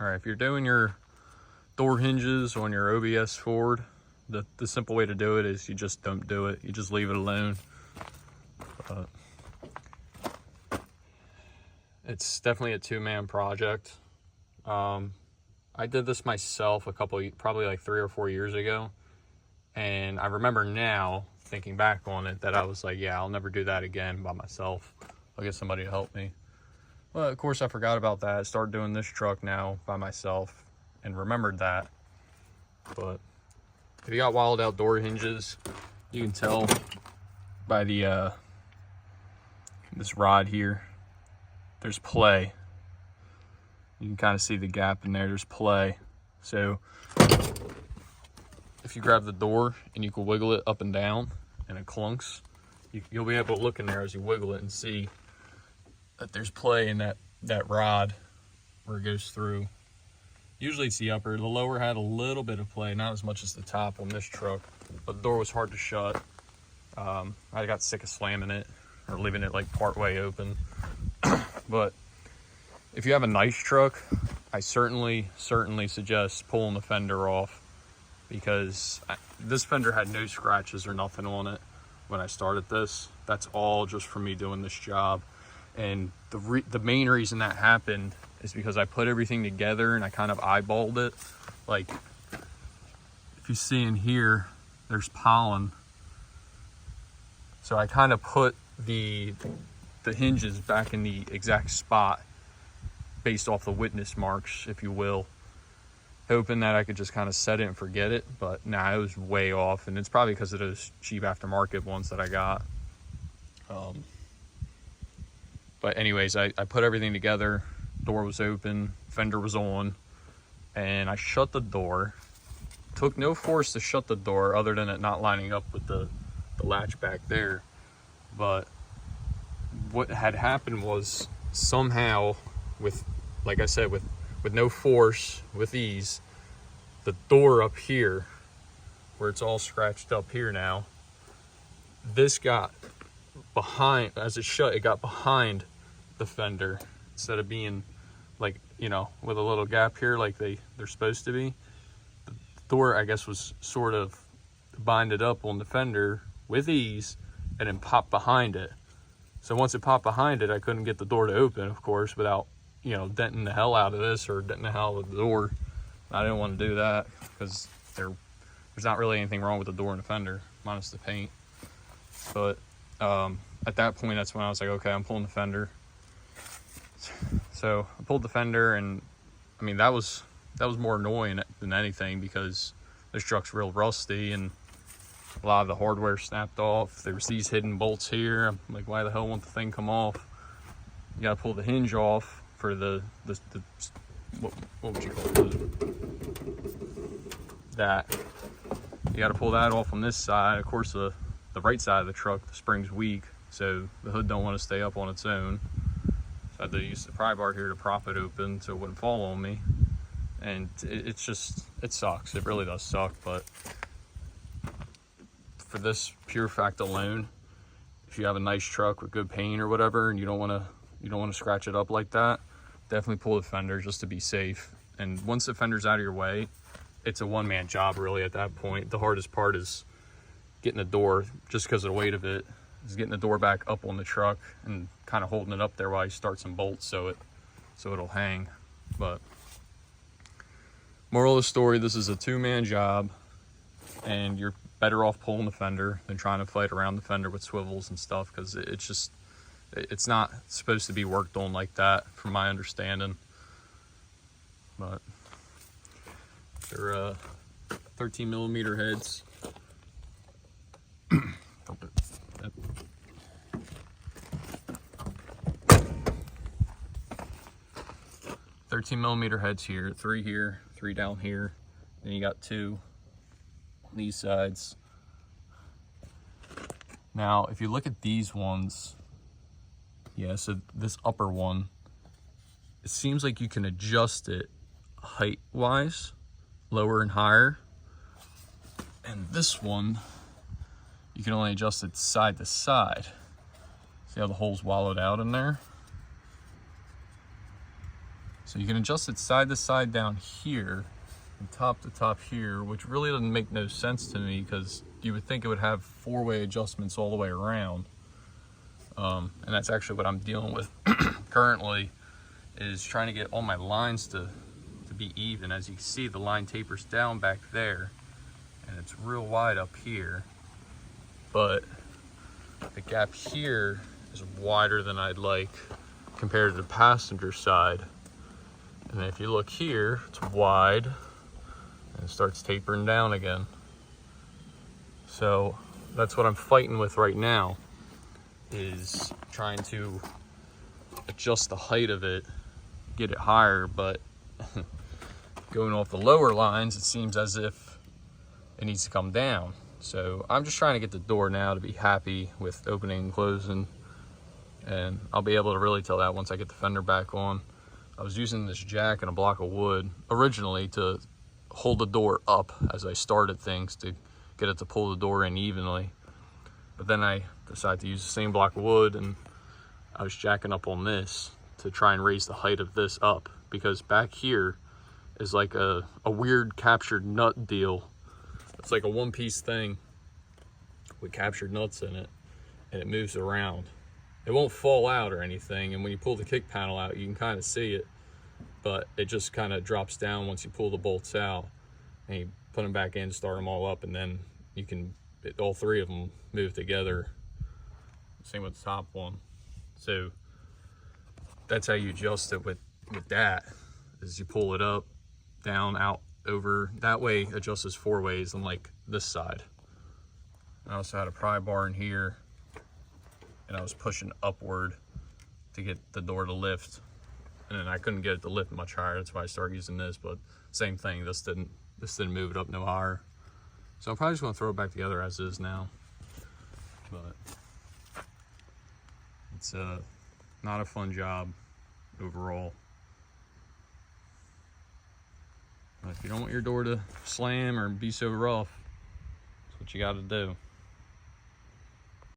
All right, if you're doing your door hinges on your OBS Ford, the simple way to do it is you just don't do it. You just leave it alone. It's definitely a two-man project. I did this myself probably like 3 or 4 years ago. And I remember now, thinking back on it, that I was like, yeah, I'll never do that again by myself. I'll get somebody to help me. Well, of course, I forgot about that. I started doing this truck now by myself and remembered that. But if you got wild outdoor hinges, you can tell by the this rod here, there's play. You can kind of see the gap in there. There's play. So if you grab the door and you can wiggle it up and down and it clunks, you'll be able to look in there as you wiggle it and see that there's play in that rod where it goes through. Usually it's the upper. The lower had a little bit of play, not as much as the top on this truck, but the door was hard to shut. I got sick of slamming it or leaving it like part way open. But if you have a nice truck, I certainly suggest pulling the fender off, because this fender had no scratches or nothing on it when I started this. That's all just from me doing this job. And the main reason that happened is because I put everything together and I kind of eyeballed it. Like, if you see in here, there's pollen. So I kind of put the hinges back in the exact spot based off the witness marks, if you will, hoping that I could just kind of set it and forget it. But nah, it was way off, and it's probably because of those cheap aftermarket ones that I got. But anyways, I put everything together. Door was open, fender was on, and I shut the door. Took no force to shut the door other than it not lining up with the latch back there. But what had happened was, somehow, with, like I said, with no force, with ease, the door up here, where it's all scratched up here now, this got behind, as it shut, it got behind the fender instead of being like, you know, with a little gap here like they're supposed to be. The door, I guess, was sort of binded up on the fender with ease and then popped behind it. So once it popped behind it, I couldn't get the door to open, of course, without, you know, denting the hell out of this or denting the hell out of the door. I didn't want to do that because there's not really anything wrong with the door and the fender, minus the paint. But at that point, that's when I was like, okay, I'm pulling the fender. So I pulled the fender, and I mean, that was more annoying than anything, because this truck's real rusty and a lot of the hardware snapped off. There's these hidden bolts here. I'm like, why the hell won't the thing come off? You gotta pull the hinge off for the what would you call it? That. You gotta pull that off on this side. Of course, the right side of the truck, the spring's weak, so the hood don't want to stay up on its own. So I had to use the pry bar here to prop it open so it wouldn't fall on me. And it sucks. It really does suck. But for this pure fact alone, if you have a nice truck with good paint or whatever, and you don't want to scratch it up like that, definitely pull the fender just to be safe. And once the fender's out of your way, it's a one-man job really at that point. The hardest part is getting the door, just because of the weight of it, is getting the door back up on the truck and kind of holding it up there while you start some bolts so it'll hang. But moral of the story, this is a two-man job, and you're better off pulling the fender than trying to fight around the fender with swivels and stuff, because it's not supposed to be worked on like that, from my understanding. But they're 13mm heads. 13mm heads here, 3 down here. Then you got 2 on these sides. Now, if you look at these ones, yeah, so this upper one, it seems like you can adjust it height-wise, lower and higher. And this one, you can only adjust it side to side. See how the hole's wallowed out in there? So you can adjust it side to side down here and top to top here, which really doesn't make no sense to me because you would think it would have four-way adjustments all the way around. And that's actually what I'm dealing with currently, is trying to get all my lines to be even. As you can see, the line tapers down back there and it's real wide up here, but the gap here is wider than I'd like compared to the passenger side. And if you look here, it's wide and it starts tapering down again. So that's what I'm fighting with right now, is trying to adjust the height of it, get it higher, but going off the lower lines, it seems as if it needs to come down. So I'm just trying to get the door now to be happy with opening and closing, and I'll be able to really tell that once I get the fender back on. I was using this jack and a block of wood originally to hold the door up as I started things, to get it to pull the door in evenly. But then I decided to use the same block of wood, and I was jacking up on this to try and raise the height of this up, because back here is like a weird captured nut deal. It's like a one-piece thing with captured nuts in it, and it moves around. It won't fall out or anything, and when you pull the kick panel out, you can kind of see it, but it just kind of drops down once you pull the bolts out, and you put them back in, start them all up, and then you can, all three of them move together. Same with the top one. So that's how you adjust it with that, is you pull it up, down, out, over. That way it adjusts 4 ways, unlike this side. I also had a pry bar in here, and I was pushing upward to get the door to lift, and then I couldn't get it to lift much higher. That's why I started using this, but same thing, this didn't move it up no higher. So I'm probably just gonna throw it back together as is now. But it's not a fun job overall. But if you don't want your door to slam or be so rough, that's what you gotta do.